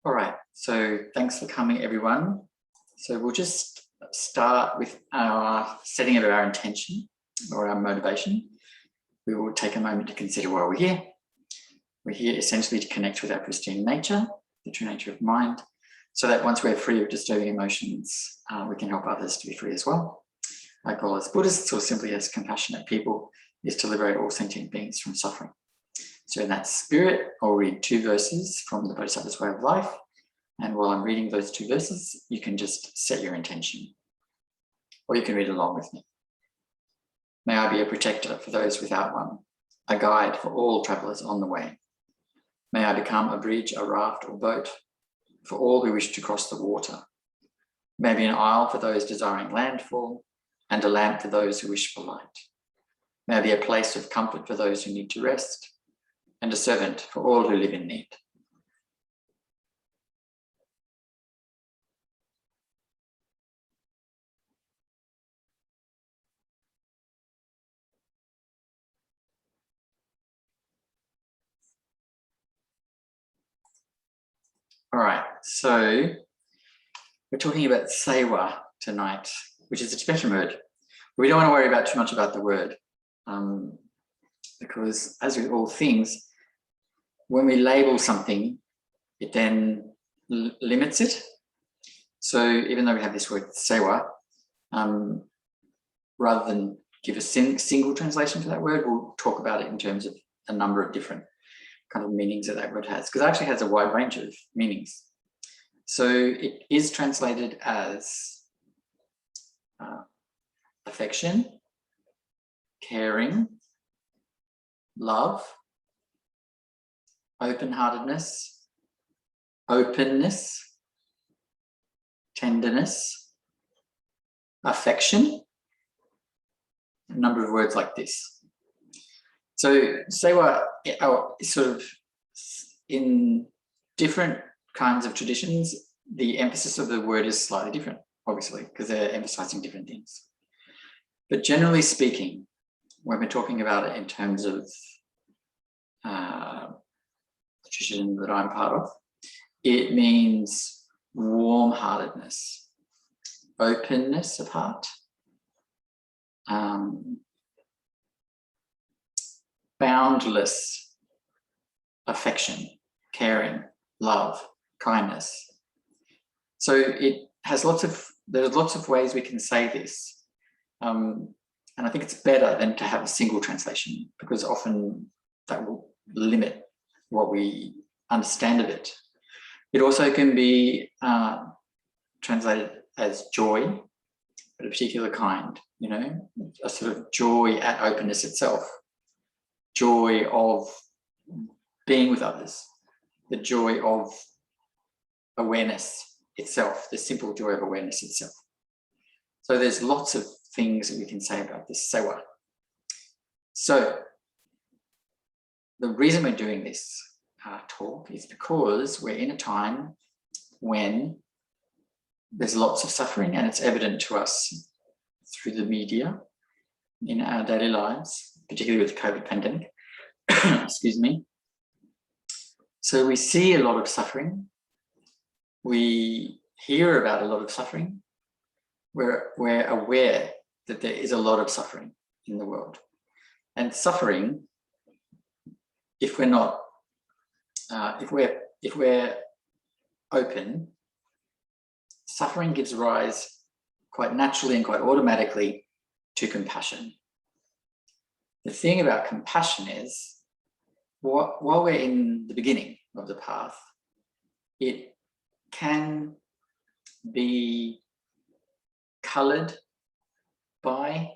All right, so thanks for coming, everyone. So we'll just start with our setting of our intention or our motivation. We will take a moment to consider why we're here. We're here essentially to connect with our pristine nature, the true nature of mind, so that once we're free of disturbing emotions, we can help others to be free as well. Our goal as Buddhists, or simply as compassionate people, is to liberate all sentient beings from suffering. So in that spirit, I'll read 2 verses from the Bodhisattva's Way of Life. And while I'm reading those 2 verses, you can just set your intention, or you can read along with me. May I be a protector for those without one, a guide for all travellers on the way. May I become a bridge, a raft or boat for all who wish to cross the water. May I be an isle for those desiring landfall and a lamp for those who wish for light. May I be a place of comfort for those who need to rest and a servant for all who live in need. All right, so we're talking about Tsewa tonight, which is a Tibetan word. We don't want to worry about too much about the word because, as with all things, when we label something, it then limits it. So even though we have this word Tsewa, rather than give a single translation for that word, we'll talk about it in terms of a number of different kind of meanings that word has, because it actually has a wide range of meanings. So it is translated as affection, caring, love, open-heartedness, openness, tenderness, affection, a number of words like this. So Tsewa is sort of, in different kinds of traditions, the emphasis of the word is slightly different, obviously, because they're emphasizing different things. But generally speaking, when we're talking about it in terms of the tradition that I'm part of, it means warm-heartedness, openness of heart, boundless affection, caring, love, kindness. So it has there's lots of ways we can say this. And I think it's better than to have a single translation, because often that will limit what we understand of it. It also can be translated as joy, but a particular kind, you know, a sort of joy at openness itself. Joy of being with others, the joy of awareness itself, the simple joy of awareness itself. So there's lots of things that we can say about this Tsewa. So the reason we're doing this talk is because we're in a time when there's lots of suffering, and it's evident to us through the media in our daily lives, particularly with the COVID pandemic. Excuse me. So we see a lot of suffering. We hear about a lot of suffering. We're aware that there is a lot of suffering in the world. And suffering, if we're not, if we're open, suffering gives rise quite naturally and quite automatically to compassion. The thing about compassion is, while we're in the beginning of the path, it can be coloured by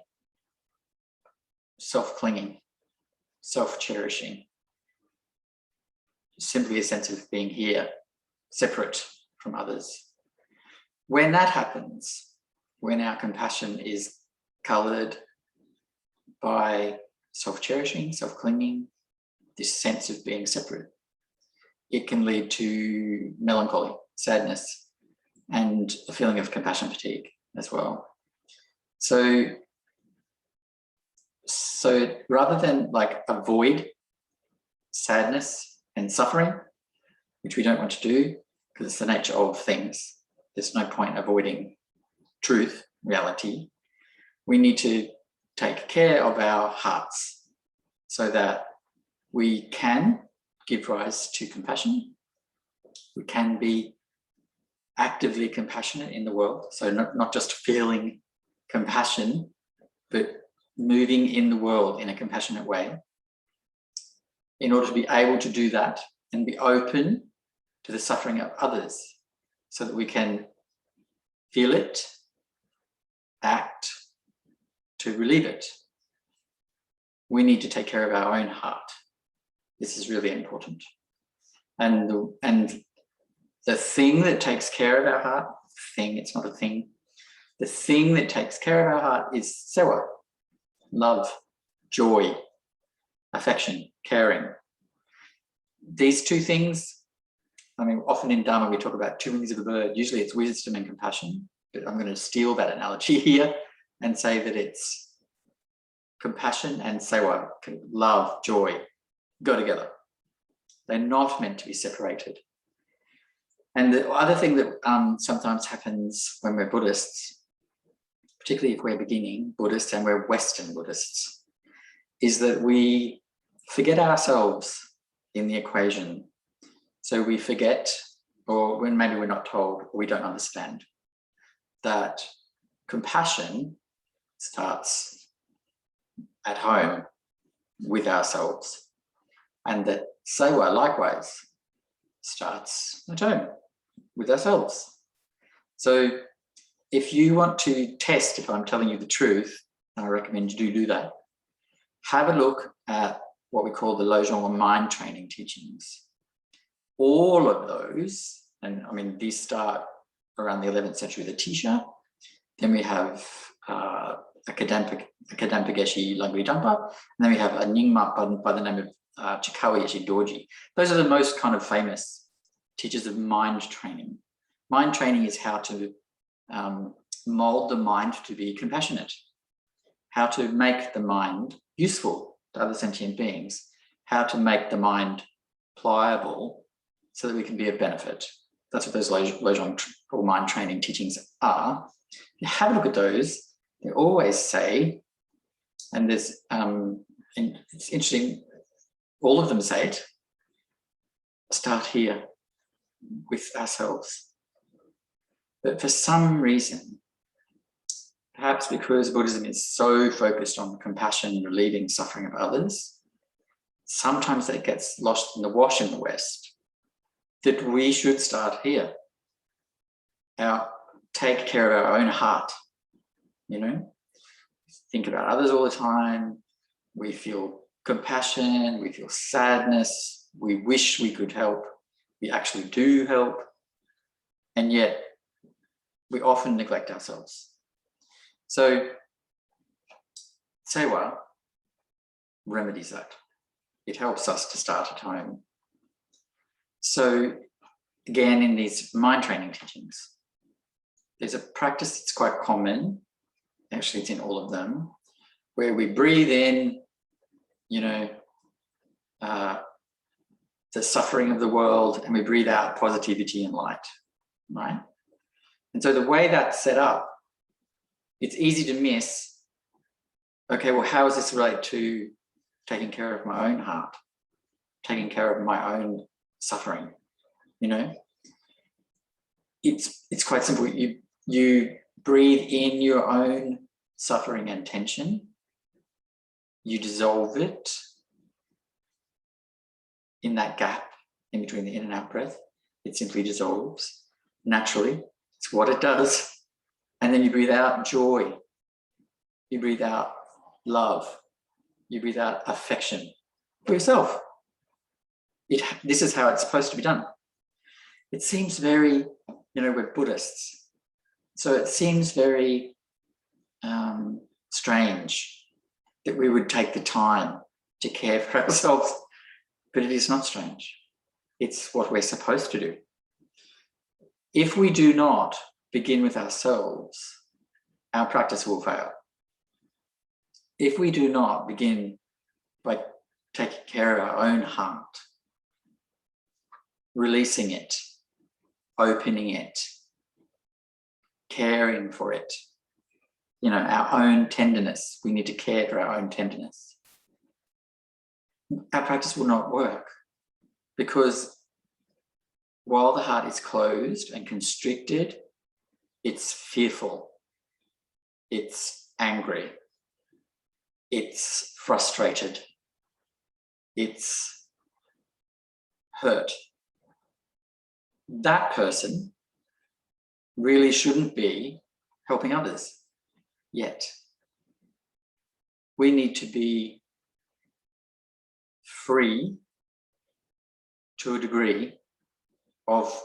self-clinging, self-cherishing, simply a sense of being here, separate from others. When that happens, when our compassion is coloured by self-cherishing, self-clinging, this sense of being separate, it can lead to melancholy, sadness, and a feeling of compassion fatigue as well. So rather than like avoid sadness and suffering, which we don't want to do, because it's the nature of things. There's no point avoiding truth, reality. We need to take care of our hearts so that we can give rise to compassion. We can be actively compassionate in the world. So not just feeling compassion, but moving in the world in a compassionate way. In order to be able to do that and be open to the suffering of others so that we can feel it, act to relieve it. We need to take care of our own heart. This is really important. And the thing that takes care of our heart, it's not a thing. The thing that takes care of our heart is tsewa, love, joy, affection, caring. These two things, I mean, often in Dharma we talk about two wings of a bird. Usually it's wisdom and compassion, but I'm going to steal that analogy here and say that it's compassion and tsewa, love, joy, go together. They're not meant to be separated. And the other thing that sometimes happens when we're Buddhists, particularly if we're beginning Buddhists and we're Western Buddhists, is that we forget ourselves in the equation. So we forget, or when maybe we're not told, or we don't understand, that compassion starts at home with ourselves, and that tsewa likewise starts at home with ourselves. So if you want to test if I'm telling you the truth, and I recommend you do that, have a look at what we call the Lojong mind training teachings. All of those, and I mean, these start around the 11th century, the Tisha. Then we have Kadampa Geshe Lagri Dampa, and then we have a Nyingma by the name of Chikawa Yeshe Dorji. Those are the most kind of famous teachers of mind training. Mind training is how to mold the mind to be compassionate, how to make the mind useful to other sentient beings, how to make the pliable so that we can be of benefit. That's what those Lojong or mind training teachings are. You have a look at those. They always say, and there's, and it's interesting, all of them say it, start here with ourselves. But for some reason, perhaps because Buddhism is so focused on compassion, relieving suffering of others, sometimes that gets lost in the wash in the West, that we should start here. Take care of our own heart, think about others all the time. We feel compassion, we feel sadness, we wish we could help, we actually do help, and yet we often neglect ourselves. So Tsewa remedies that. It helps us to start at home. So again, in these mind training teachings, there's a practice that's quite common, actually it's in all of them, where we breathe in, the suffering of the world, and we breathe out positivity and light, right? And so the way that's set up, it's easy to miss, okay, well, how is this related to taking care of my own heart, taking care of my own suffering? It's quite simple. You breathe in your own suffering and tension, you dissolve it in that gap in between the in and out breath. It simply dissolves naturally. It's what it does. And then you breathe out joy. You breathe out love. You breathe out affection for yourself. This is how it's supposed to be done. It seems very, we're Buddhists, so it seems very strange that we would take the time to care for ourselves, but it is not strange. It's what we're supposed to do. If we do not begin with ourselves, our practice will fail. If we do not begin by taking care of our own heart, releasing it, opening it, caring for it. Our own tenderness. We need to care for our own tenderness. Our practice will not work because while the heart is closed and constricted, it's fearful, it's angry, it's frustrated, it's hurt. That person really shouldn't be helping others yet. We need to be free to a degree of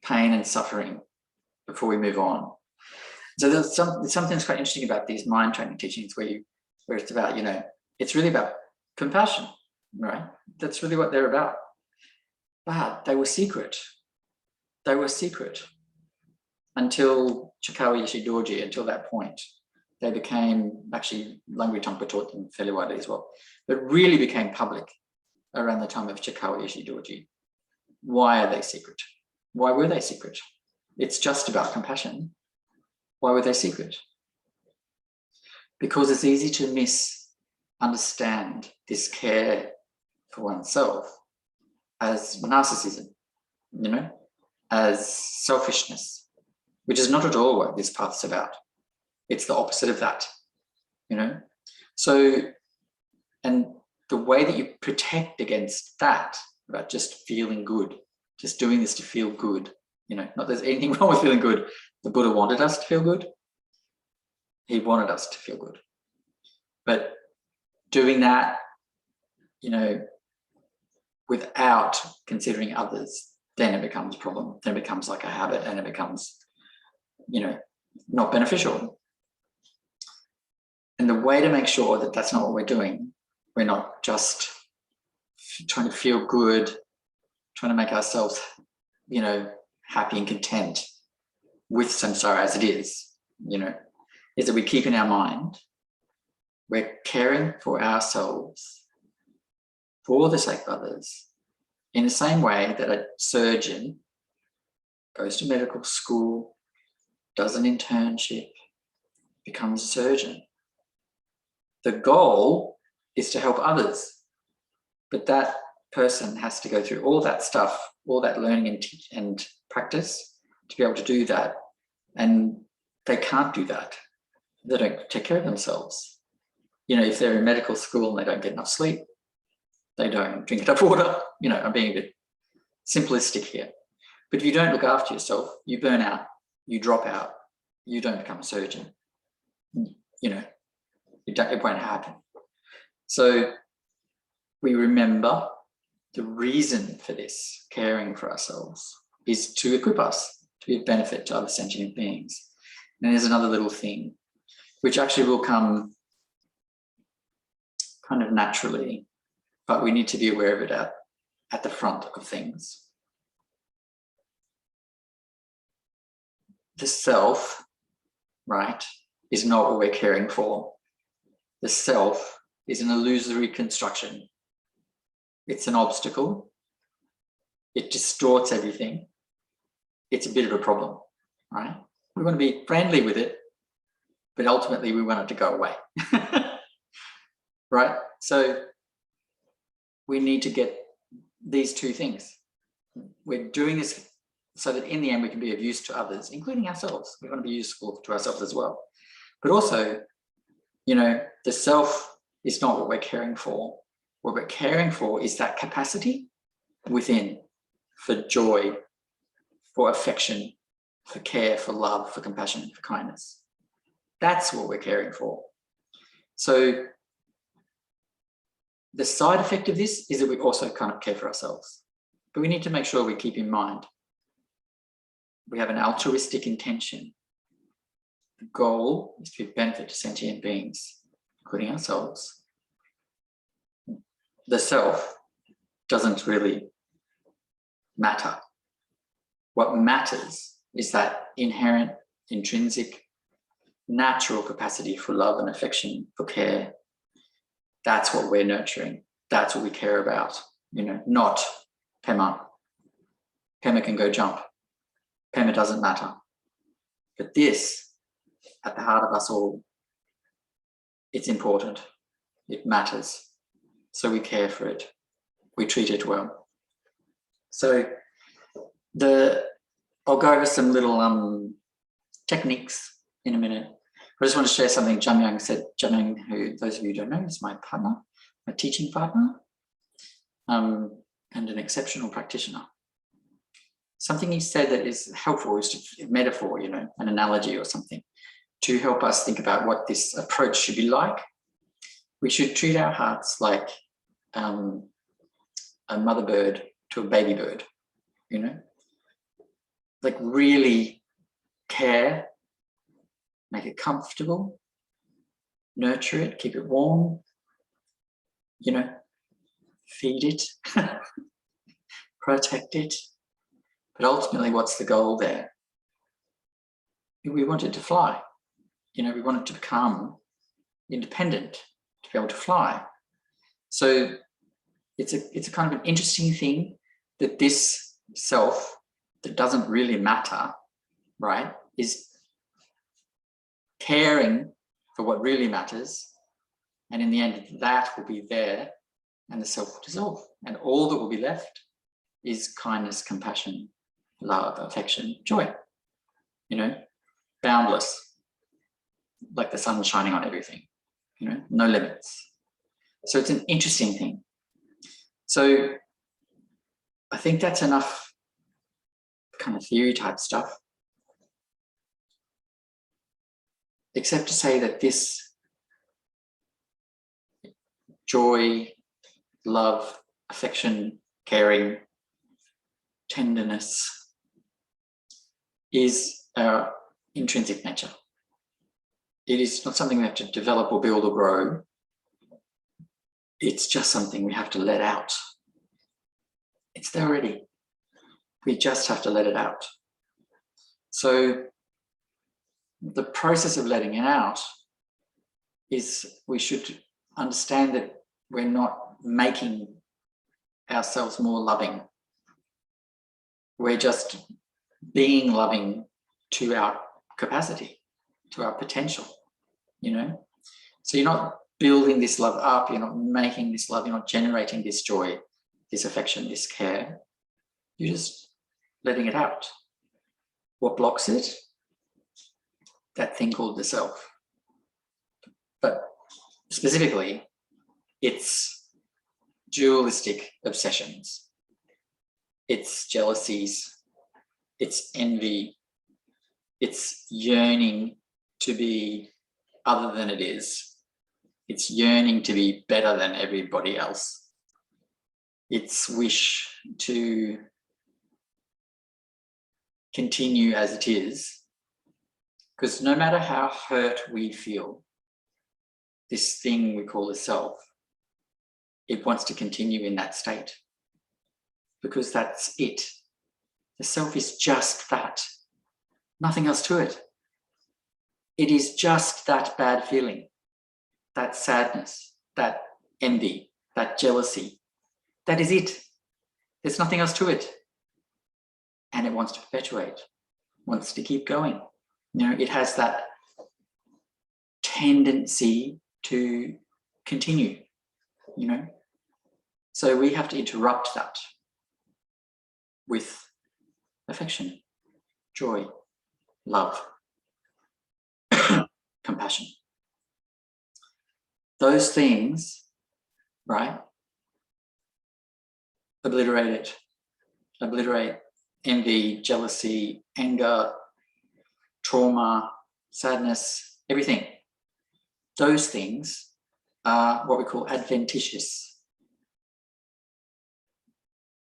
pain and suffering before we move on. So there's something that's quite interesting about these mind training teachings where it's about, it's really about compassion, right? That's really what they're about. But they were secret. They were secret until Chikawa Yeshe Dorji, until that point. They became, actually, Langri Tongpa taught them fairly widely as well, but really became public around the time of Chikawa Yeshe Dorji. Why are they secret? Why were they secret? It's just about compassion. Why were they secret? Because it's easy to misunderstand this care for oneself as narcissism, as selfishness, which is not at all what this path is about. It's the opposite of that, So, and the way that you protect against that, about just feeling good, just doing this to feel good, not that there's anything wrong with feeling good. The Buddha wanted us to feel good. He wanted us to feel good. But doing that, without considering others, then it becomes a problem. Then it becomes like a habit and it becomes, not beneficial. And the way to make sure that that's not what we're doing, we're not just trying to feel good, trying to make ourselves, happy and content with samsara as it is, is that we keep in our mind, we're caring for ourselves for the sake of others in the same way that a surgeon goes to medical school, does an internship, becomes a surgeon. The goal is to help others, but that person has to go through all that stuff, all that learning and practice to be able to do that. And they can't do that. They don't take care of themselves. If they're in medical school and they don't get enough sleep, they don't drink enough water, I'm being a bit simplistic here. But if you don't look after yourself, you burn out, you drop out, you don't become a surgeon. It won't happen. So we remember the reason for this caring for ourselves is to equip us to be of benefit to other sentient beings. And there's another little thing which actually will come kind of naturally, but we need to be aware of it at the front of things. The self, right, is not what we're caring for. The self is an illusory construction. It's an obstacle. It distorts everything. It's a bit of a problem, right? We want to be friendly with it, but ultimately we want it to go away, right? So we need to get these two things. We're doing this so that in the end we can be of use to others, including ourselves. We want to be useful to ourselves as well. But also, the self is not what we're caring for. What we're caring for is that capacity within for joy, for affection, for care, for love, for compassion, for kindness. That's what we're caring for. So the side effect of this is that we also kind of care for ourselves. But we need to make sure we keep in mind we have an altruistic intention. The goal is to be of benefit to sentient beings, including ourselves. The self doesn't really matter. What matters is that inherent, intrinsic, natural capacity for love and affection, for care. That's what we're nurturing. That's what we care about, not Pema. Pema can go jump. Pema doesn't matter. But this, at the heart of us all, it's important. It matters. So we care for it. We treat it well. So I'll go over some little techniques in a minute. I just want to share something Jamyang said. Jamyang, who those of you who don't know, is my partner, my teaching partner, and an exceptional practitioner. Something he said that is helpful is a metaphor, you know, an analogy or something, to help us think about what this approach should be like. We should treat our hearts like a mother bird to a baby bird, you know, like really care, make it comfortable, nurture it, keep it warm, you know, feed it, protect it. But ultimately, what's the goal there? We want it to fly. You know, we want it to become independent, to be able to fly. So it's a kind of an interesting thing that this self that doesn't really matter, right, is caring for what really matters. And in the end, that will be there and the self will dissolve. And all that will be left is kindness, compassion, love, affection, joy, you know, boundless, like the sun shining on everything, you know, no limits. So it's an interesting thing. So I think that's enough kind of theory type stuff, except to say that this joy, love, affection, caring, tenderness is our intrinsic nature. It is not something we have to develop or build or grow. It's just something we have to let out. It's there already. We just have to let it out. So the process of letting it out is we should understand that we're not making ourselves more loving. We're just being loving to our capacity, to our potential, you know? So you're not building this love up, you're not making this love, you're not generating this joy, this affection, this care. You're just letting it out. What blocks it? That thing called the self. But specifically, it's dualistic obsessions. It's jealousies, it's envy, it's yearning to be other than it is. It's yearning to be better than everybody else. It's wish to continue as it is, because no matter how hurt we feel, this thing we call the self, it wants to continue in that state, because that's it. The self is just that, nothing else to it. It is just that bad feeling, that sadness, that envy, that jealousy. That is it. There's nothing else to it. And it wants to perpetuate, wants to keep going. You know, it has that tendency to continue, you know. So we have to interrupt that with affection, joy, love, compassion. Those things, right, obliterate envy, jealousy, anger, trauma, sadness, everything. Those things are what we call adventitious.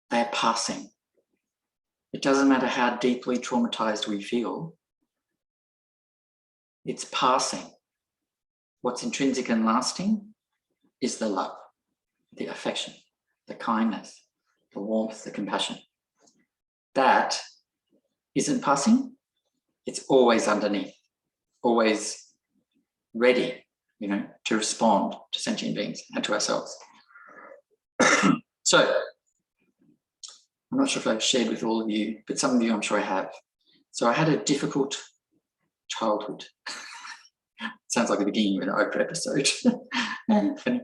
They're passing. It doesn't matter how deeply traumatized we feel, it's passing. What's intrinsic and lasting is the love, the affection, the kindness, the warmth, the compassion. That isn't passing, it's always underneath, always ready, you know, to respond to sentient beings and to ourselves. So, I'm not sure if I've shared with all of you, but some of you I'm sure I have. So I had a difficult childhood. Sounds like the beginning of an Oprah episode. Funny.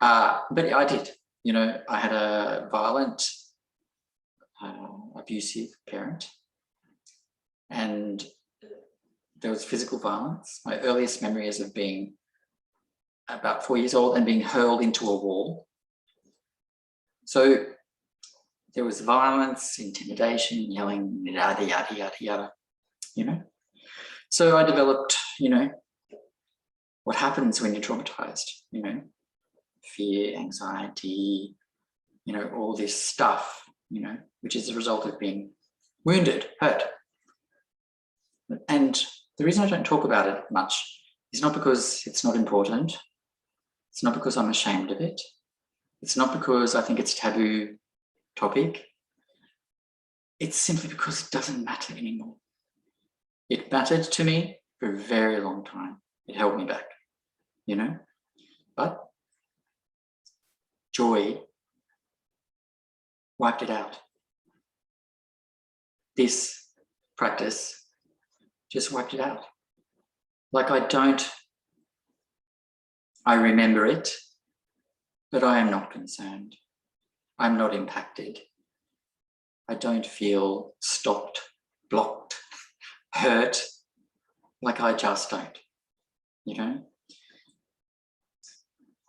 But I did. You know, I had a violent, abusive parent, and there was physical violence. My earliest memory is of being about 4 years old and being hurled into a wall. So there was violence, intimidation, yelling, yada, yada, yada, yada, you know. So I developed, you know, what happens when you're traumatized, you know, fear, anxiety, you know, all this stuff, you know, which is a result of being wounded, hurt. And the reason I don't talk about it much is not because it's not important. It's not because I'm ashamed of it. It's not because I think it's a taboo topic. It's simply because it doesn't matter anymore. It mattered to me for a very long time. It held me back, you know, but joy wiped it out. This practice just wiped it out. Like I remember it, but I am not concerned. I'm not impacted. I don't feel stopped, blocked, hurt, like I just don't, you know?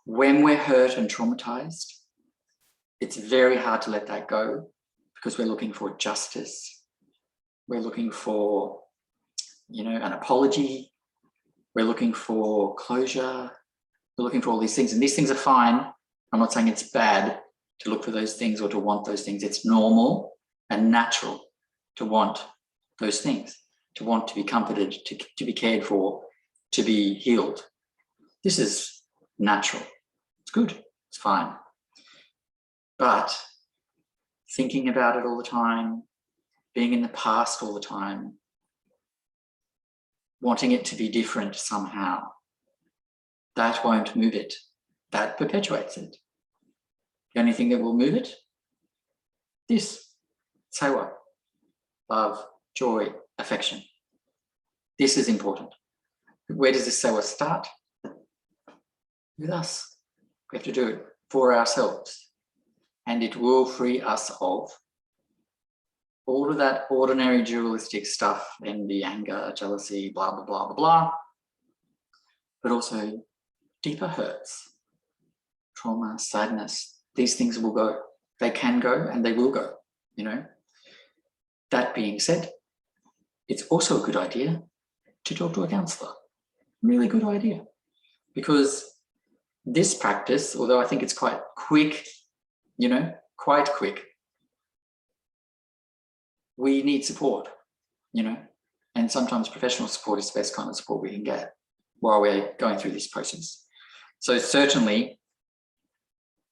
When we're hurt and traumatized, it's very hard to let that go because we're looking for justice. We're looking for, you know, an apology. We're looking for closure. We're looking for all these things, and these things are fine. I'm not saying it's bad to look for those things or to want those things. It's normal and natural to want those things, to want to be comforted, to be cared for, to be healed. This is natural. It's good. It's fine. But thinking about it all the time, being in the past all the time, wanting it to be different somehow, that won't move it. That perpetuates it. The only thing that will move it, this, Tsewa, love, joy, affection. This is important. Where does this Tsewa start? With us. We have to do it for ourselves. And it will free us of all of that ordinary dualistic stuff, envy, anger, jealousy, blah, blah, blah, blah, blah, but also deeper hurts, trauma, sadness. These things will go. They can go and they will go, you know. That being said, it's also a good idea to talk to a counselor. Really good idea. Because this practice, although I think it's quite quick, you know, quite quick, we need support, you know, and sometimes professional support is the best kind of support we can get while we're going through this process. So certainly,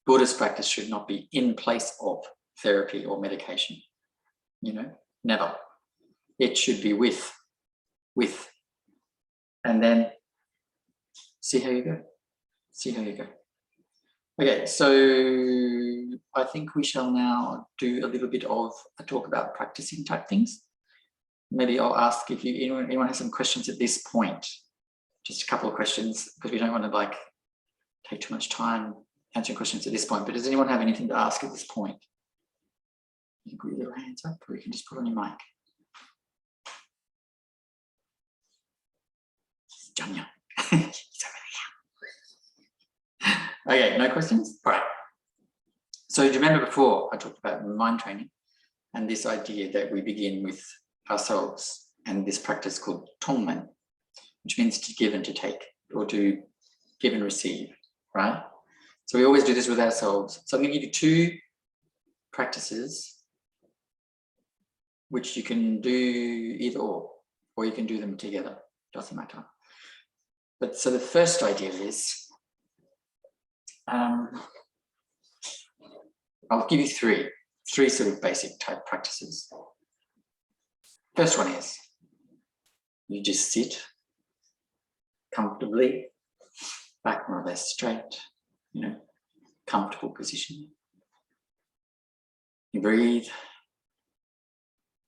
Buddhist practice should not be in place of therapy or medication, you know, never. It should be with, and then see how you go, see how you go. Okay, so I think we shall now do a little bit of a talk about practicing type things. Maybe I'll ask if anyone has some questions at this point. Just a couple of questions, because we don't want to like take too much time answering questions at this point. But does anyone have anything to ask at this point? You can put your little hands up, or you can just put on your mic. Jamyang. Okay, no questions? All right. So do you remember before I talked about mind training and this idea that we begin with ourselves and this practice called Tonglen, which means to give and to take, or to give and receive, right? So we always do this with ourselves. So I'm going to give you two practices which you can do either or you can do them together, doesn't matter. But so the first idea is, I'll give you three sort of basic type practices. First one is, you just sit comfortably, back more or less straight, you know, comfortable position. You breathe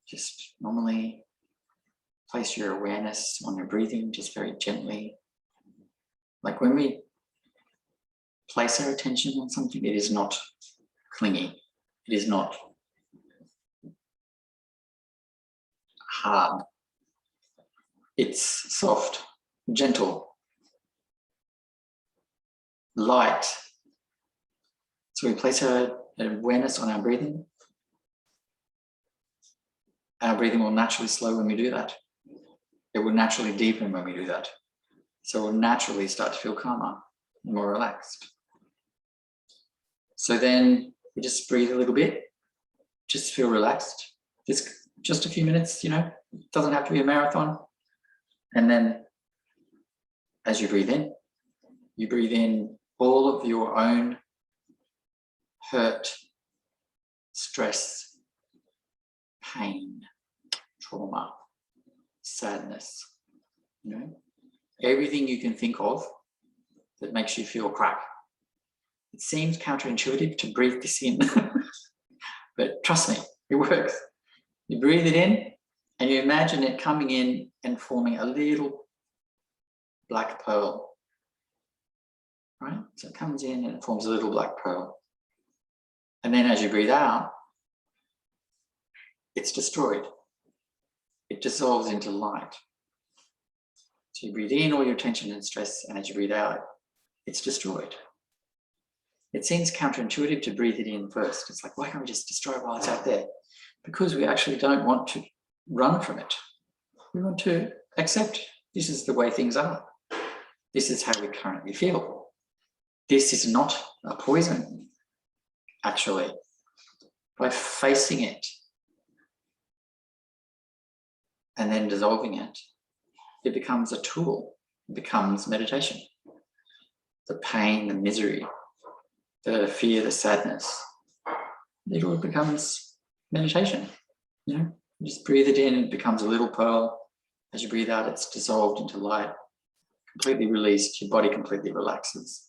just normally, place your awareness on your breathing, just very gently. Like when we place our attention on something, it is not clingy. It is not hard. It's soft, gentle, light. So we place our awareness on our breathing. Our breathing will naturally slow when we do that. It will naturally deepen when we do that. So we'll naturally start to feel calmer and more relaxed. So then we just breathe a little bit, just feel relaxed. Just a few minutes, it doesn't have to be a marathon. And then as you breathe in all of your own hurt, stress, pain, trauma, sadness, everything you can think of that makes you feel crap. It seems counterintuitive to breathe this in, but trust me, it works. You breathe it in and you imagine it coming in and forming a little black pearl, right? So it comes in and it forms a little black pearl. And then as you breathe out, it's destroyed. It dissolves into light. So you breathe in all your tension and stress, and as you breathe out, it's destroyed. It seems counterintuitive to breathe it in first. It's like, why can't we just destroy it while it's out there? Because we actually don't want to run from it. We want to accept this is the way things are. This is how we currently feel. This is not a poison, actually. By facing it and then dissolving it, it becomes a tool. It becomes meditation. The pain, the misery, the fear, the sadness, it all becomes meditation. You just breathe it in, it becomes a little pearl. As you breathe out, it's dissolved into light, completely released, your body completely relaxes.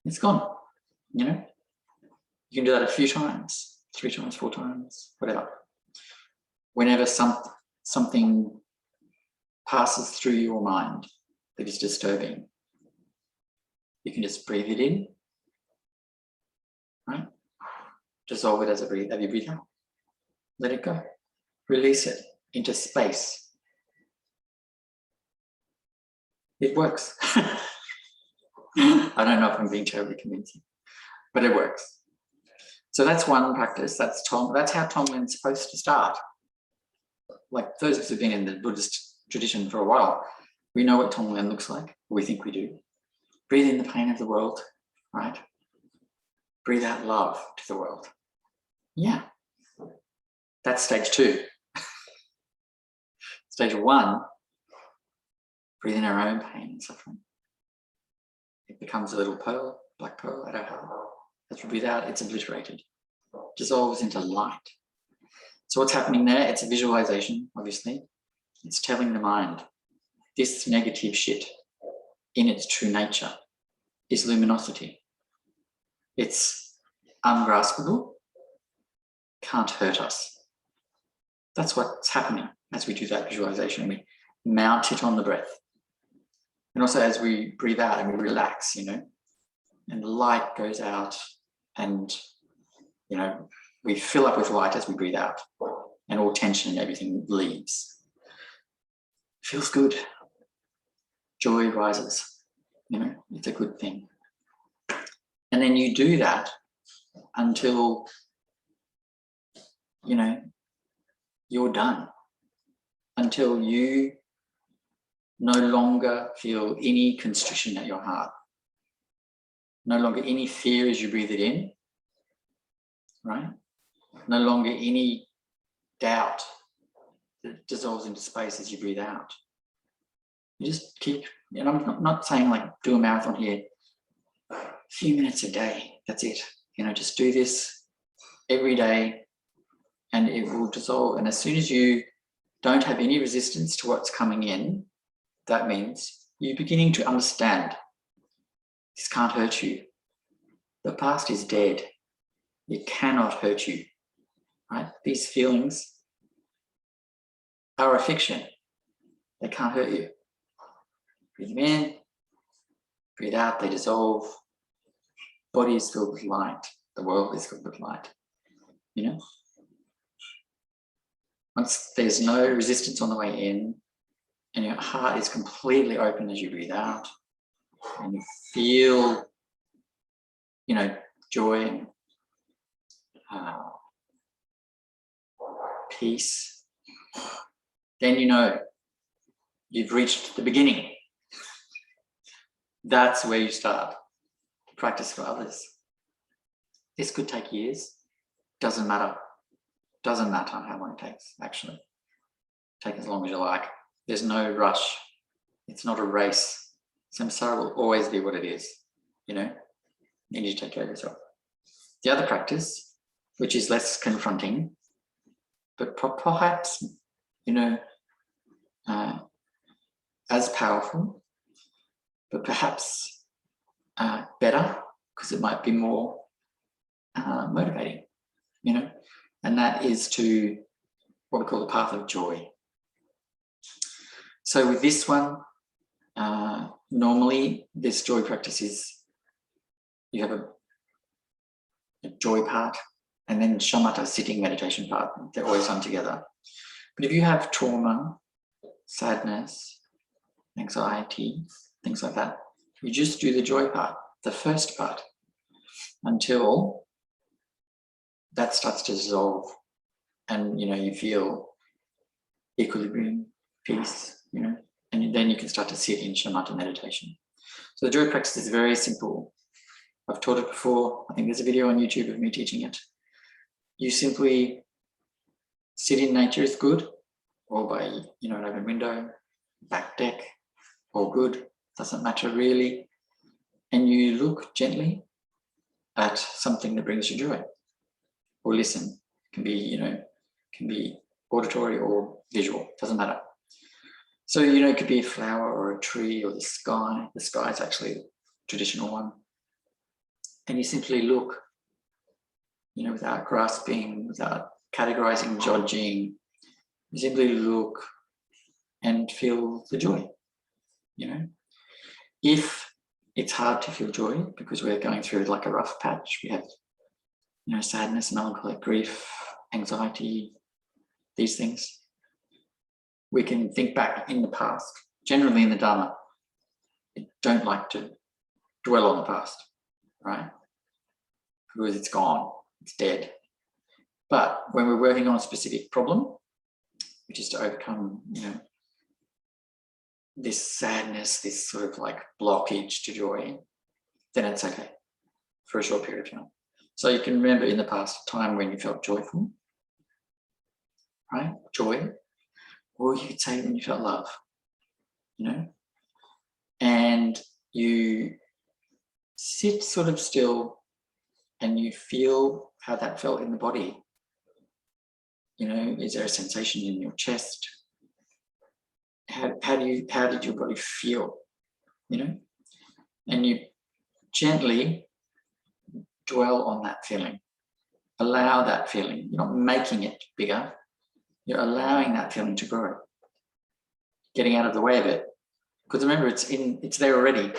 It's gone, You can do that a few times, 3 times, 4 times, whatever. Whenever something passes through your mind that is disturbing, you can just breathe it in, right? Dissolve it as you breathe out. Let it go. Release it into space. It works. I don't know if I'm being terribly convincing, but it works. So that's one practice. That's how Tonglen's supposed to start. Like those of us who've been in the Buddhist tradition for a while, we know what Tonglen looks like. We think we do. Breathe in the pain of the world, right? Breathe out love to the world. Yeah. That's stage 2. Stage 1, breathe in our own pain and suffering. It becomes a little pearl, black pearl at our heart. As we breathe out, it's obliterated, dissolves into light. So what's happening there? It's a visualization, obviously. It's telling the mind, this negative shit in its true nature is luminosity. It's ungraspable, can't hurt us. That's what's happening as we do that visualization. We mount it on the breath. And also as we breathe out and we relax, and the light goes out and, we fill up with light as we breathe out and all tension and everything leaves. Feels good. Joy rises, it's a good thing. And then you do that until, you're done, until you no longer feel any constriction at your heart, no longer any fear as you breathe it in, right? No longer any doubt that dissolves into space as you breathe out. You just keep, and I'm not saying like do a marathon here, a few minutes a day, that's it. Just do this every day and it will dissolve. And as soon as you don't have any resistance to what's coming in, that means you're beginning to understand this can't hurt you. The past is dead. It cannot hurt you, right? These feelings are a fiction. They can't hurt you. Breathe them in, breathe out, they dissolve. Body is filled with light. The world is filled with light. You know? Once there's no resistance on the way in, and your heart is completely open as you breathe out, and you feel, you know, joy, peace, then you know you've reached the beginning. That's where you start to practice for others. This could take years. Doesn't matter. Doesn't matter how long it takes, actually. Take as long as you like. There's no rush. It's not a race. Samsara will always be what it is, you know? You need to take care of yourself. The other practice, which is less confronting, but perhaps, you know, as powerful, but perhaps better, because it might be more motivating, you know, and that is to what we call the path of joy. So with this one, normally this joy practice is, you have a joy part and then shamatha, sitting meditation part. They're always done together. But if you have trauma, sadness, anxiety, things like that, you just do the joy part, the first part, until that starts to dissolve and, you know, you feel equilibrium, peace, you know, and then you can start to sit in shamatha meditation. So the joy practice is very simple. I've taught it before. I think there's a video on YouTube of me teaching it. You simply sit in nature is good, or by, you know, an open window, back deck, all good, doesn't matter really. And you look gently at something that brings you joy, or listen. It can be, you know, can be auditory or visual, doesn't matter. So, you know, it could be a flower or a tree or the sky. The sky is actually the traditional one. And you simply look, you know, without grasping, without categorizing, judging. You simply look and feel the joy, you know. If it's hard to feel joy because we're going through like a rough patch, we have, you know, sadness, melancholy, grief, anxiety, these things, we can think back in the past. Generally in the Dharma, we don't like to dwell on the past, right? Because it's gone, it's dead. But when we're working on a specific problem, which is to overcome, you know, this sadness, this sort of like blockage to joy, then it's okay for a short period of time. So you can remember in the past a time when you felt joyful, right? Joy. Or you could say when you felt love, you know, and you sit sort of still and you feel how that felt in the body. You know, is there a sensation in your chest? How did your body feel? You know, and you gently dwell on that feeling. Allow that feeling. You're not making it bigger. You're allowing that feeling to grow. Getting out of the way of it. Because remember, it's there already.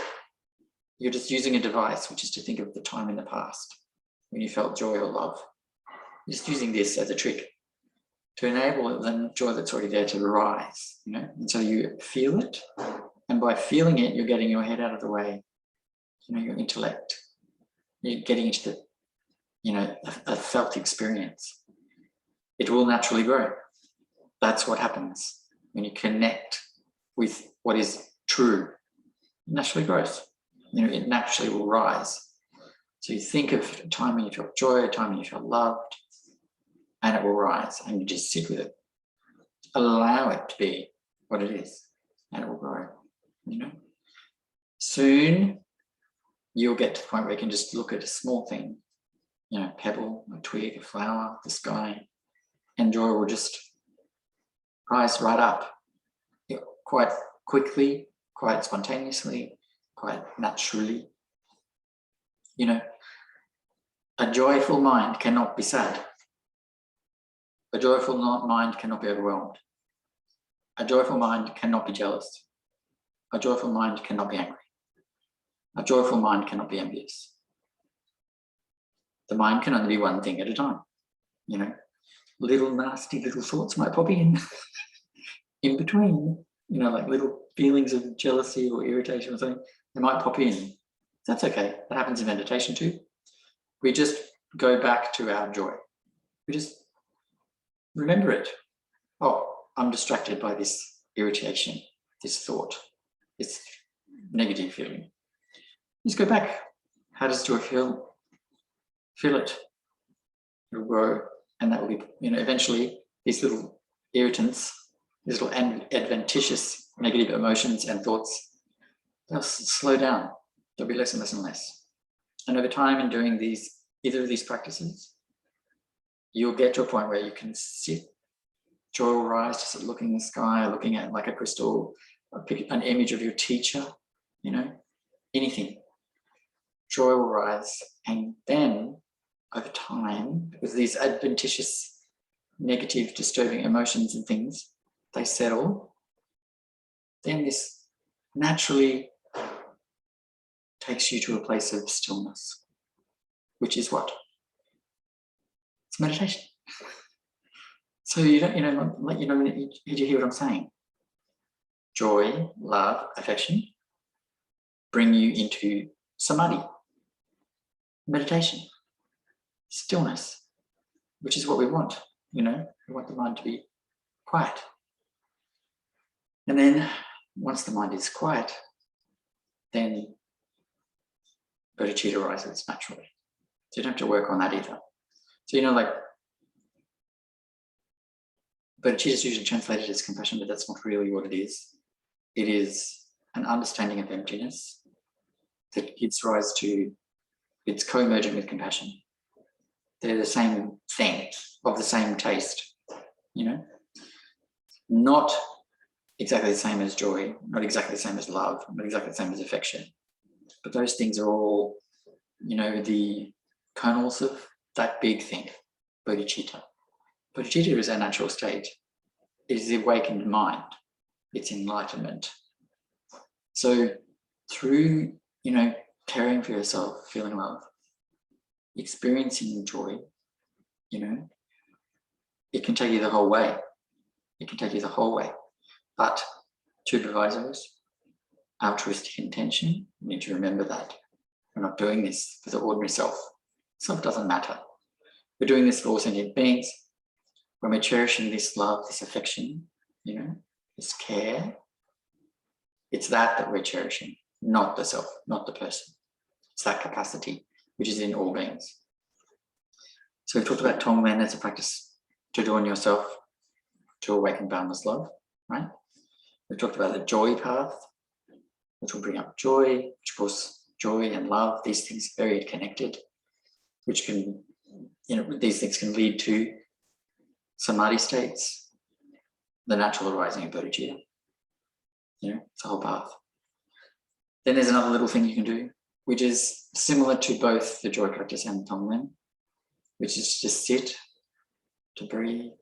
You're just using a device, which is to think of the time in the past when you felt joy or love. You're just using this as a trick to enable the joy that's already there to rise, you know. And so you feel it, and by feeling it, you're getting your head out of the way. You know, your intellect. You're getting into the, you know, a felt experience. It will naturally grow. That's what happens when you connect with what is true. It naturally grows. You know, it naturally will rise. So you think of a time when you felt joy, a time when you felt loved, and it will rise, and you just sit with it. Allow it to be what it is, and it will grow, you know. Soon, you'll get to the point where you can just look at a small thing, you know, a pebble, a twig, a flower, the sky, and joy will just rise right up, quite quickly, quite spontaneously, quite naturally. You know, a joyful mind cannot be sad. A joyful mind cannot be overwhelmed. A joyful mind cannot be jealous. A joyful mind cannot be angry. A joyful mind cannot be envious. The mind can only be one thing at a time. You know, little nasty little thoughts might pop in between, you know, like little feelings of jealousy or irritation or something. They might pop in. That's okay. That happens in meditation too. We just go back to our joy. We just remember it. Oh, I'm distracted by this irritation, this thought, this negative feeling. Just go back. How does joy feel? Feel it. It'll grow, and that will be, you know, eventually these little irritants, these little adventitious negative emotions and thoughts, they'll slow down. There'll be less and less and less. And over time, in doing either of these practices, you'll get to a point where you can sit, joy will rise, just looking in the sky, looking at like a crystal, pick an image of your teacher, you know, anything. Joy will rise, and then over time, with these adventitious, negative, disturbing emotions and things, they settle. Then this naturally takes you to a place of stillness, which is what? It's meditation. So you don't, did you hear what I'm saying? Joy, love, affection bring you into samadhi, meditation, stillness, which is what we want, you know, we want the mind to be quiet. And then once the mind is quiet, then bodhicitta arises naturally. So you don't have to work on that either. So, you know, like bodhicitta is usually translated as compassion, but that's not really what it is. It is an understanding of emptiness that gives rise to, it's co-emergent with compassion. They're the same thing, of the same taste, you know? Not exactly the same as joy, not exactly the same as love, not exactly the same as affection. But those things are all, you know, the kernels of that big thing, bodhicitta. Bodhicitta is our natural state. It is the awakened mind. It's enlightenment. So through, you know, caring for yourself, feeling love, experiencing joy, you know, it can take you the whole way. It can take you the whole way. But two provisos, altruistic intention, you need to remember that. We're not doing this for the ordinary self. Self doesn't matter. We're doing this for all sentient beings. When we're cherishing this love, this affection, you know, this care, it's that we're cherishing, not the self, not the person. It's that capacity, which is in all beings. So we've talked about Tonglen as a practice to do on yourself, to awaken boundless love, right? We've talked about the joy path, which will bring up joy, which of course, joy and love, these things are very connected, which can, you know, these things can lead to samadhi states, the natural arising of bodhicitta. You know, it's a whole path. Then there's another little thing you can do, which is similar to both the joy practice and Tonglen, which is to sit, to breathe,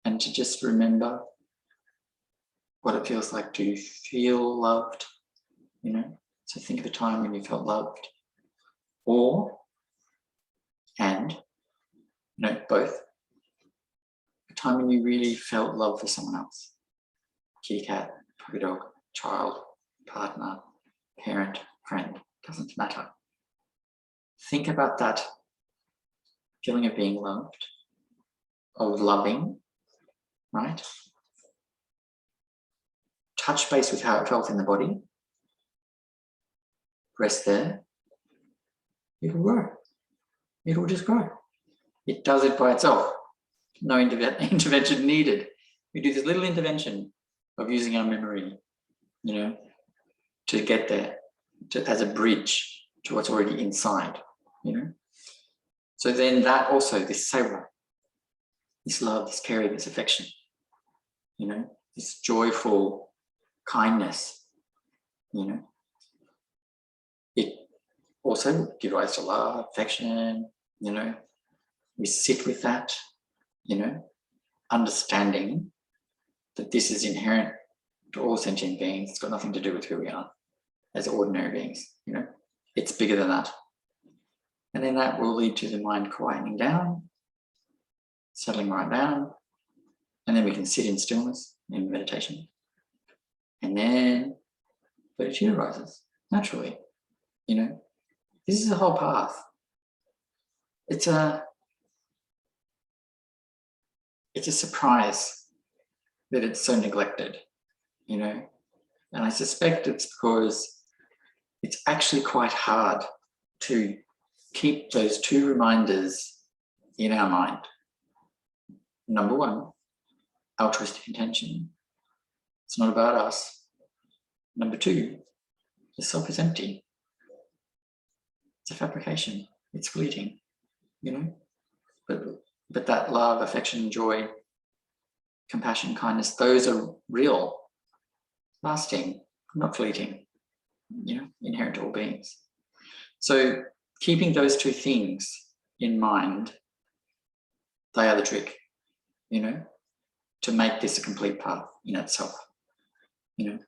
and to just remember what it feels like to feel loved, you know. So think of a time when you felt loved, and, you know, both. A time when you really felt love for someone else. Kitty cat, puppy dog, child, partner, parent, friend, doesn't matter. Think about that feeling of being loved, of loving, right? Touch base with how it felt in the body. Rest there. It'll grow. It'll just grow. It does it by itself. No intervention needed. We do this little intervention of using our memory, you know, to get there, as a bridge to what's already inside, you know. So then that also, this tsewa, this love, this caring, this affection, you know, this joyful kindness, you know, it also gives rise to love, affection, you know. We sit with that, you know, understanding that this is inherent to all sentient beings. It's got nothing to do with who we are as ordinary beings, you know. It's bigger than that. And then that will lead to the mind quietening down, settling right down, and then we can sit in stillness in meditation. And then virtue arises naturally, you know. This is a whole path. It's a surprise that it's so neglected, you know. And I suspect it's because it's actually quite hard to keep those two reminders in our mind. Number one, altruistic intention. It's not about us. Number two, the self is empty. It's a fabrication. It's fleeting, you know. But that love, affection, joy, compassion, kindness, those are real, lasting, not fleeting, you know, inherent to all beings. So keeping those two things in mind, they are the trick, you know, to make this a complete path in itself, you know.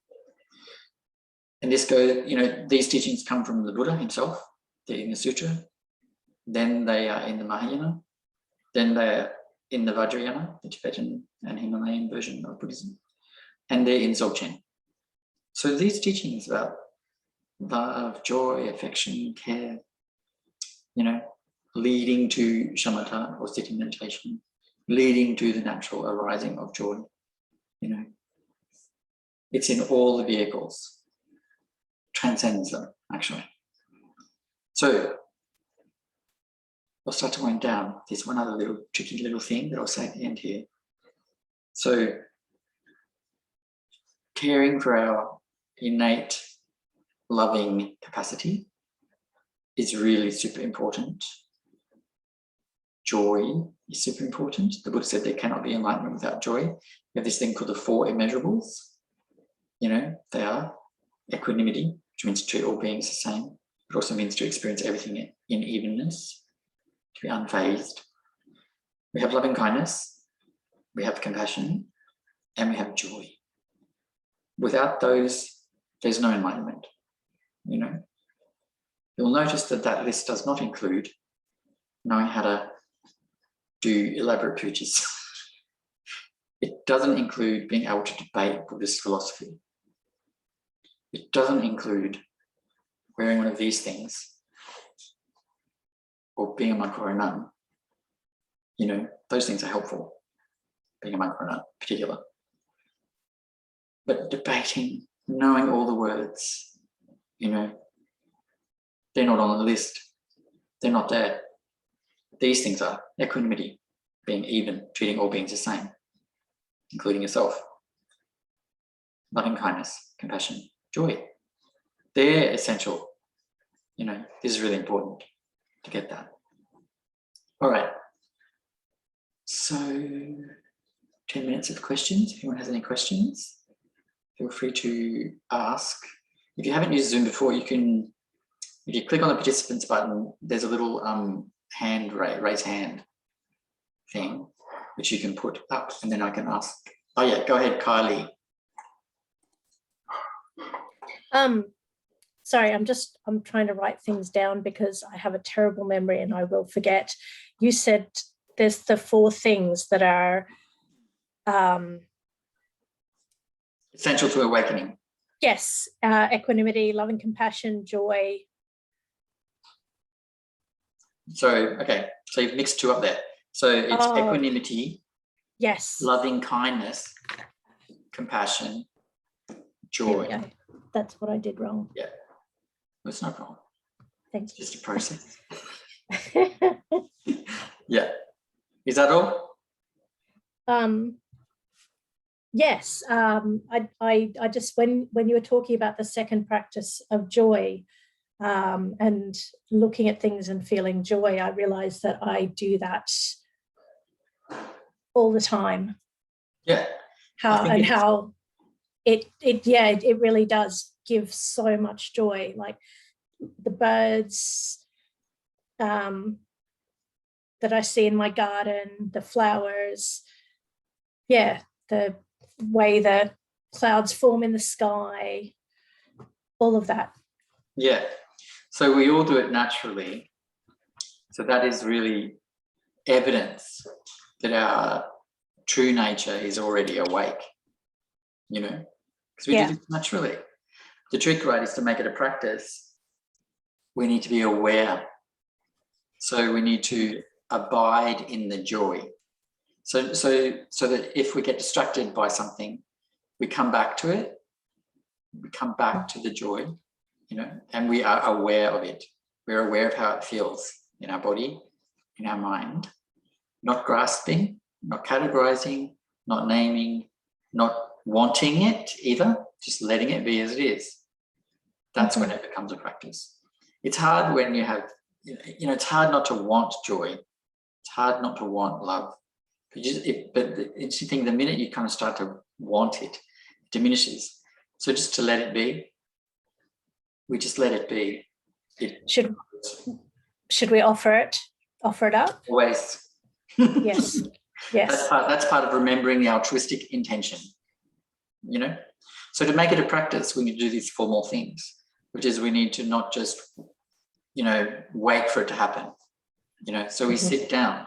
And this goes, you know, these teachings come from the Buddha himself, they're in the Sutra, then they are in the Mahayana, then they're in the Vajrayana, the Tibetan and Himalayan version of Buddhism, and they're in Dzogchen. So these teachings about love, joy, affection, care, you know, leading to shamatha or sitting meditation, leading to the natural arising of joy, you know. It's in all the vehicles, transcends them, actually. So I'll start to wind down. There's one other little tricky little thing that I'll say at the end here. So caring for our innate loving capacity is really super important. Joy is super important. The Buddha said there cannot be enlightenment without joy. We have this thing called the four immeasurables. You know, they are equanimity, which means to treat all beings the same. It also means to experience everything in evenness, to be unfazed. We have loving kindness, we have compassion, and we have joy. Without those, there's no enlightenment, you know. You'll notice that that list does not include knowing how to do elaborate pujas. It doesn't include being able to debate Buddhist philosophy. It doesn't include wearing one of these things or being a monk or a nun. You know, those things are helpful, being a monk or a nun in particular. But debating, knowing all the words, you know, they're not on the list. They're not there. These things are equanimity, being even, treating all beings the same, including yourself. Loving kindness, compassion, joy. They're essential. You know, this is really important to get that. All right. So 10 minutes of questions. If anyone has any questions, feel free to ask. If you haven't used Zoom before, you can, if you click on the participants button, there's a little raise hand thing, which you can put up, and then I can ask. Oh yeah, go ahead, Kylie. Sorry, I'm trying to write things down because I have a terrible memory and I will forget. You said there's the four things that are essential to awakening. Yes, equanimity, loving compassion, joy. So, okay, so you've mixed two up there. So it's equanimity, yes, loving kindness, compassion, joy. That's what I did wrong. Yeah, that's no problem. Thanks. Just a process. Yeah. Is that all? Yes. I just, when you were talking about the second practice of joy, and looking at things and feeling joy, I realized that I do that all the time. Yeah. How it really does give so much joy, like the birds that I see in my garden, the flowers, yeah, the way the clouds form in the sky, all of that. Yeah. So we all do it naturally. So that is really evidence that our true nature is already awake, you know, because we do this naturally. The trick, right, is to make it a practice. We need to be aware. So we need to abide in the joy. So that if we get distracted by something, we come back to it. We come back to the joy, you know, and we are aware of it. We're aware of how it feels in our body, in our mind, not grasping, not categorizing, not naming, not wanting it either, just letting it be as it is. That's when it becomes a practice. It's hard when you have, you know, it's hard not to want joy. It's hard not to want love. But the interesting thing, the minute you kind of start to want it, it diminishes. So just to let it be, we just let it be. Should we offer it up? Always. Yes. Yes. That's part of remembering the altruistic intention, you know. So to make it a practice, we need to do these 4 more things, which is we need to not just, you know, wait for it to happen, you know. So we sit down.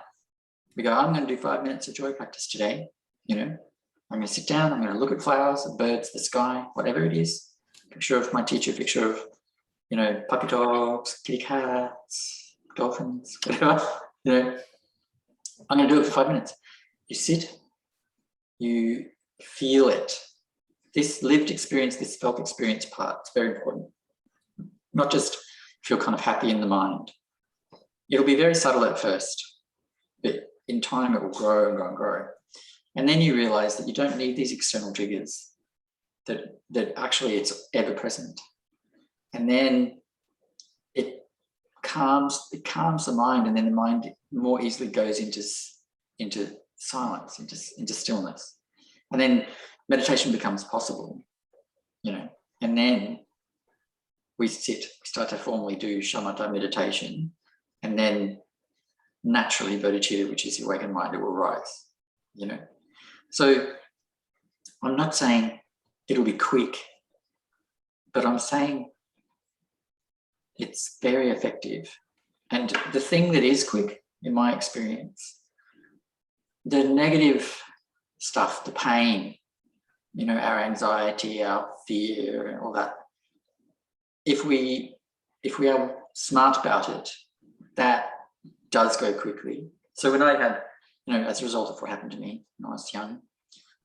We go, I'm going to do 5 minutes of joy practice today, you know. I'm going to sit down, I'm going to look at flowers, the birds, the sky, whatever it is. Picture of my teacher, picture of, you know, puppy dogs, kitty cats, dolphins, whatever, you know. I'm going to do it for 5 minutes. You sit, you feel it. This lived experience, this felt experience part, it's very important. Not just feel kind of happy in the mind. It'll be very subtle at first, but in time it will grow and grow and grow. And then you realize that you don't need these external triggers, that actually it's ever present. And then it calms the mind, and then the mind more easily goes into silence, into stillness. And then meditation becomes possible, you know. And then we start to formally do shamatha meditation, and then naturally bodhicitta, which is the awakened mind, it will rise, you know. So I'm not saying it'll be quick, but I'm saying it's very effective. And the thing that is quick, in my experience, the negative stuff, the pain, you know, our anxiety, our fear, and all that, if we are smart about it, that does go quickly. So when I had, you know, as a result of what happened to me when I was young,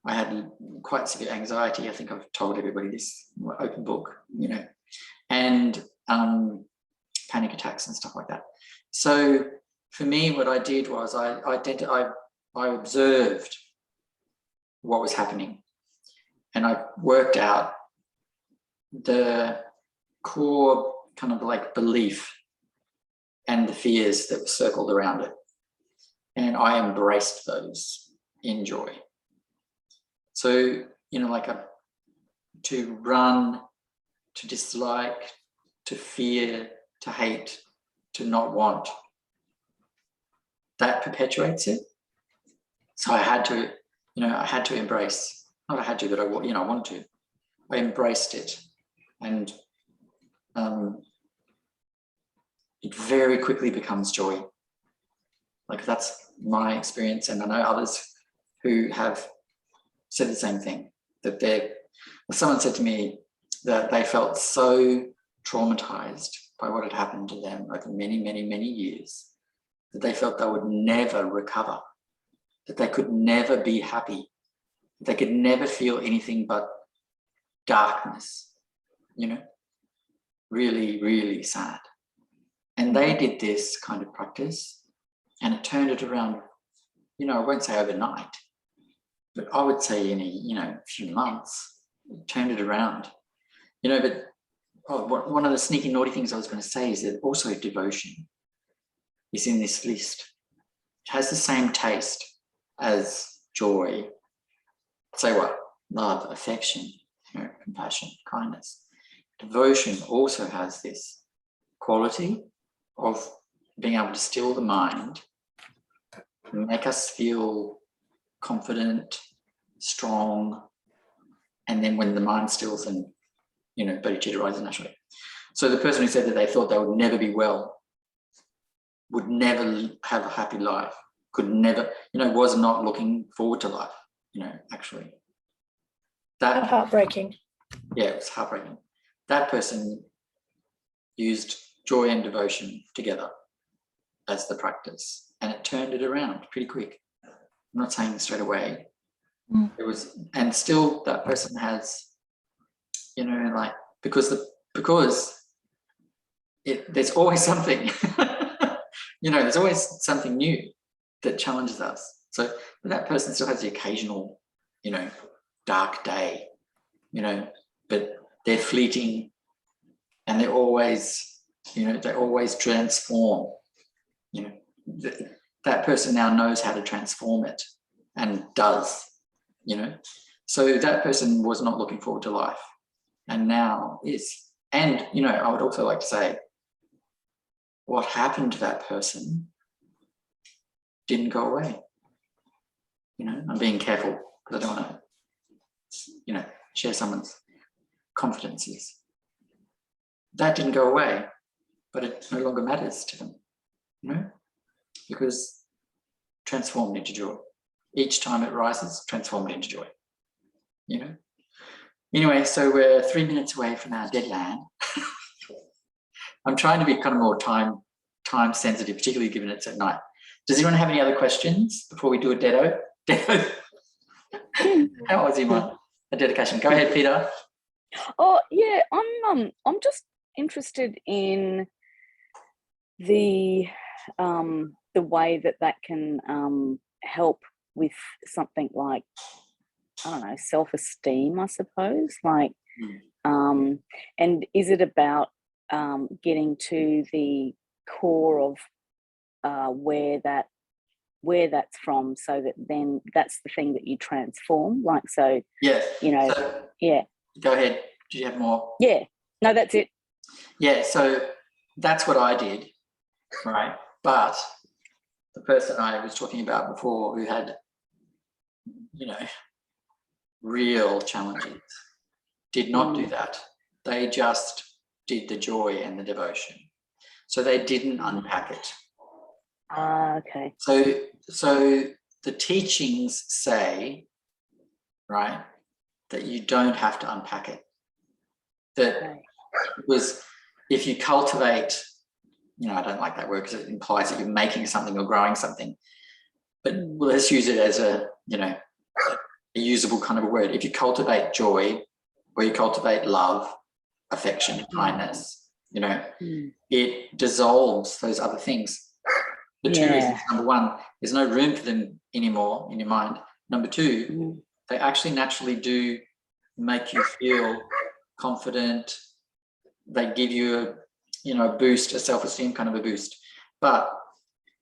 I had quite severe anxiety. I think I've told everybody this, open book, you know, and panic attacks and stuff like that. So for me, what I did was I observed what was happening, and I worked out the core kind of like belief and the fears that were circled around it. And I embraced those in joy. So, you know, like to run, to dislike, to fear, to hate, to not want, that perpetuates it. So I had to, you know, embrace, not I had to, but I wanted to. I embraced it. And it very quickly becomes joy. Like, that's my experience, and I know others who have said the same thing, that someone said to me that they felt so traumatized by what had happened to them over many, many, many years, that they felt they would never recover, that they could never be happy, that they could never feel anything but darkness, you know, really, really sad. And they did this kind of practice, and it turned it around, you know, I won't say overnight, but I would say in a few months, it turned it around, you know. But one of the sneaky naughty things I was going to say is that also devotion is in this list. It has the same taste as joy, tsewa, love, affection, you know, compassion, kindness. Devotion also has this quality of being able to still the mind, make us feel confident, strong, and then when the mind stills and, bodhicitta arises naturally. So the person who said that they thought they would never be well, would never have a happy life, could never, was not looking forward to life, actually. That heartbreaking. Yeah, it was heartbreaking. That person used joy and devotion together as the practice, and it turned it around pretty quick. I'm not saying straight away. It was, and still that person has, because there's always something, there's always something new that challenges us. So that person still has the occasional, dark day, but they're fleeting, and they're always, they always transform. That person now knows how to transform it and does, So that person was not looking forward to life, and now is. And, I would also like to say, what happened to that person didn't go away. I'm being careful because I don't want to, share someone's confidences. That didn't go away, but it no longer matters to them, because transformed into joy. Each time it rises, transformed into joy, Anyway, so we're 3 minutes away from our deadline. I'm trying to be kind of more time sensitive, particularly given it's at night. Does anyone have any other questions before we do a dedo? How was a dedication? Go ahead, Peter. Oh yeah, I'm just interested in the way that can help with something like, I don't know, self-esteem, I suppose. Like, and is it about getting to the core of where that's from, so that then that's the thing that you transform? Like, so yes, yeah. Go ahead. Do you have more? Yeah. No, that's it. Yeah. So that's what I did, right? But the person I was talking about before, who had, real challenges, did not do that. They just did the joy and the devotion. So they didn't unpack it. Okay. So the teachings say, right, that you don't have to unpack it. That was, if you cultivate, I don't like that word because it implies that you're making something or growing something, but let's use it as a usable kind of a word. If you cultivate joy, or you cultivate love, affection, kindness, it dissolves those other things. The two reasons: number one, there's no room for them anymore in your mind. Number two, they actually naturally do make you feel confident. They give you a boost, a self-esteem kind of a boost. But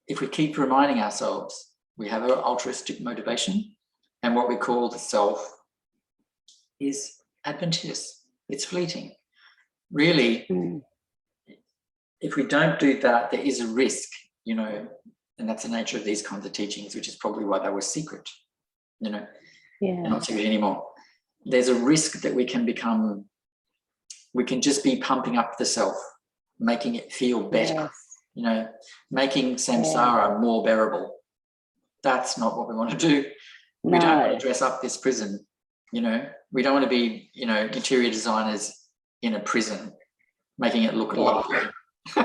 if we keep reminding ourselves, we have our altruistic motivation, and what we call the self is adventitious. It's fleeting. Really, if we don't do that, there is a risk, and that's the nature of these kinds of teachings, which is probably why they were secret, they're not secret anymore. There's a risk that we can just be pumping up the self, making it feel better, making samsara more bearable. That's not what we want to do. We don't want to dress up this prison, we don't want to be, interior designers in a prison, making it look lovely,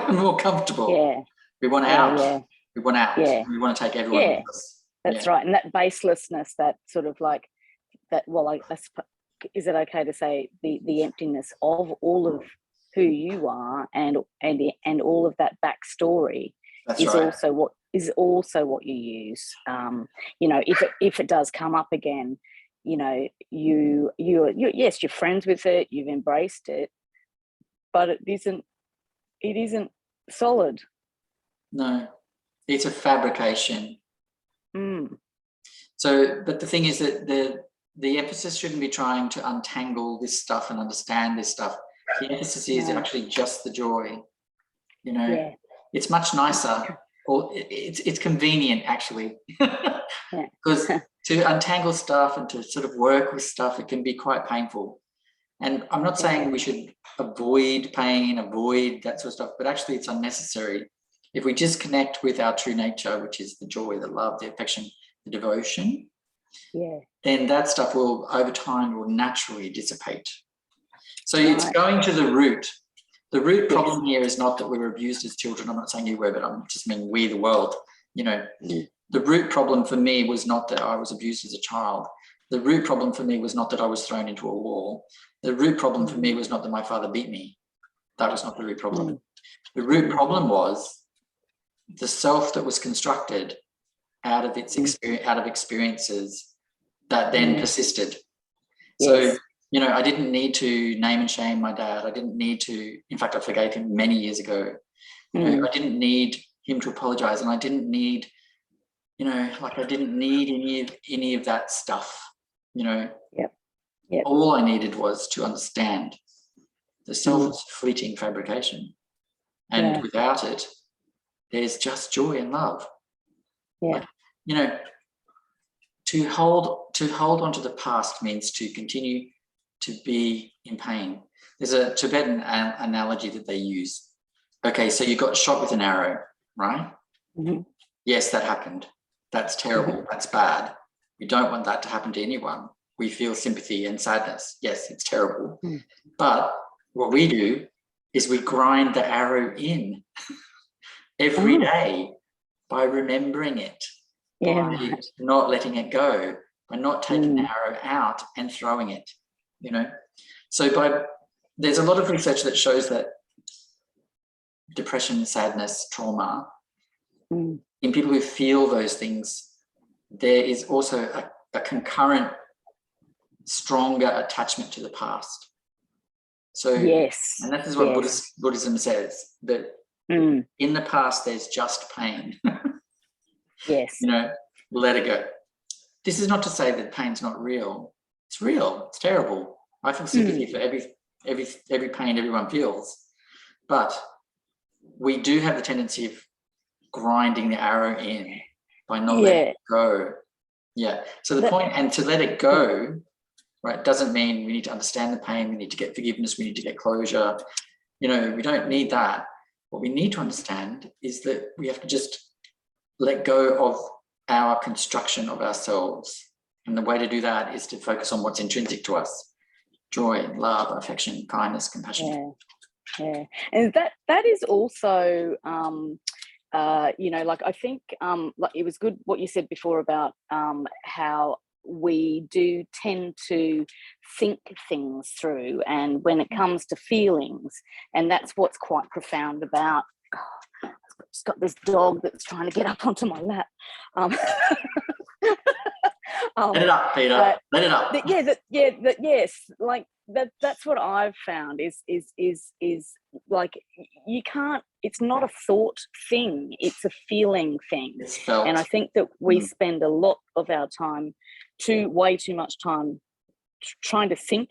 more comfortable. Yeah. We want out. Yeah. We want out. Yeah. We want to take everyone with us. That's right. And that baselessness, that sort of like that, is it okay to say the emptiness of all of who you are and all of that backstory is also what you use. If it does come up again, you're yes, you're friends with it, you've embraced it, but it isn't solid. No, it's a fabrication. So, but the thing is that the emphasis shouldn't be trying to untangle this stuff and understand this stuff. The emphasis is actually just the joy. It's much nicer, or it's convenient actually, because to untangle stuff and to sort of work with stuff, it can be quite painful. And I'm not saying we should avoid pain, avoid that sort of stuff, but actually it's unnecessary. If we just connect with our true nature, which is the joy, the love, the affection, the devotion, then that stuff will, over time, will naturally dissipate. So it's going to the root. The root problem here is not that we were abused as children. I'm not saying you were, but I'm just meaning we, the world. You know, the root problem for me was not that I was abused as a child. The root problem for me was not that I was thrown into a wall. The root problem for me was not that my father beat me. That was not the root problem. The root problem was the self that was constructed out of its experiences that then persisted. So, you know, I didn't need to name and shame my dad. I didn't need to, in fact, I forgave him many years ago. You know, I didn't need him to apologize, and I didn't need, you know, like I didn't need any of that stuff, you know. All I needed was to understand the self is fleeting fabrication. And without it, there's just joy and love. Like, you know, to hold on to the past means to continue to be in pain. There's a Tibetan analogy that they use. Okay, so you got shot with an arrow, right? Yes, that happened. That's terrible. That's bad. We don't want that to happen to anyone. We feel sympathy and sadness. Yes, it's terrible. But what we do is we grind the arrow in every day by remembering it, by not letting it go, by not taking the arrow out and throwing it, you know. So there's a lot of research that shows that depression, sadness, trauma, in people who feel those things, there is also a concurrent stronger attachment to the past. So, and that is what Buddhism says, that in the past there's just pain. You know, let it go. This is not to say that pain's not real. It's real. It's terrible. I feel sympathy for every pain everyone feels, but we do have the tendency of grinding the arrow in by not letting it go. So the point, and to let it go, right, doesn't mean we need to understand the pain, we need to get forgiveness, we need to get closure. You know, we don't need that. What we need to understand is that we have to just let go of our construction of ourselves. And the way to do that is to focus on what's intrinsic to us: joy, love, affection, kindness, compassion. And that is also you know, like I think like it was good what you said before about how we do tend to think things through, and when it comes to feelings, and that's what's quite profound about I've just got this dog that's trying to get up onto my lap. Let it up, Peter. Let it up. Yes, like that's what I've found is like you can't, it's not a thought thing, it's a feeling thing. It's felt. And I think that we spend a lot of our time, way too much time, trying to think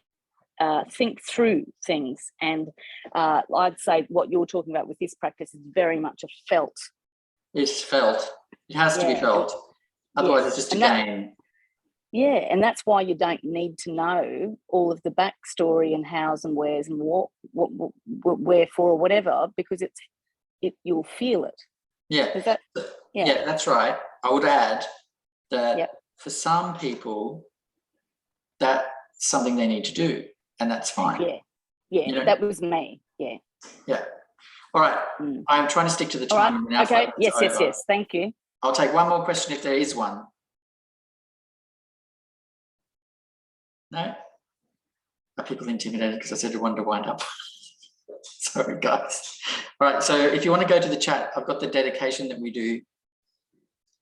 through things. And I'd say what you're talking about with this practice is very much a felt. It's felt. It has to be felt. Otherwise, it's just a game. And that's why you don't need to know all of the backstory and hows and wheres and what wherefore or whatever, because you'll feel it. That's right. I would add that for some people, that's something they need to do, and that's fine. You know? That was me. All right. I'm trying to stick to the time. All right. Okay. Yes. Thank you. I'll take one more question if there is one. No? Are people intimidated because I said one to wind up? Sorry, guys. All right, so if you want to go to the chat, I've got the dedication that we do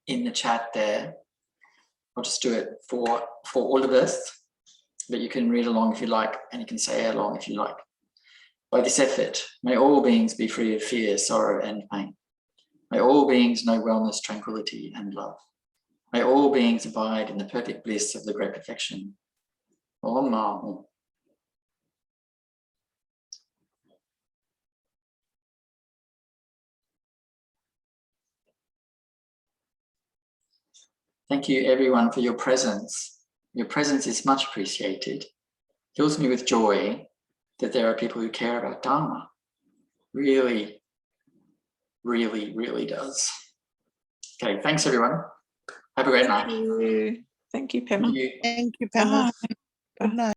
in the chat there. I'll just do it for all of us, but you can read along if you like, and you can say along if you like. By this effort, may all beings be free of fear, sorrow, and pain. May all beings know wellness, tranquility, and love. May all beings abide in the perfect bliss of the great perfection. Om. Thank you everyone for your presence. Your presence is much appreciated. Fills me with joy that there are people who care about Dharma. Really, really, really does. Okay, thanks everyone. Have a great night. Thank you, Pema. Thank you. Thank you, Pema. Good night.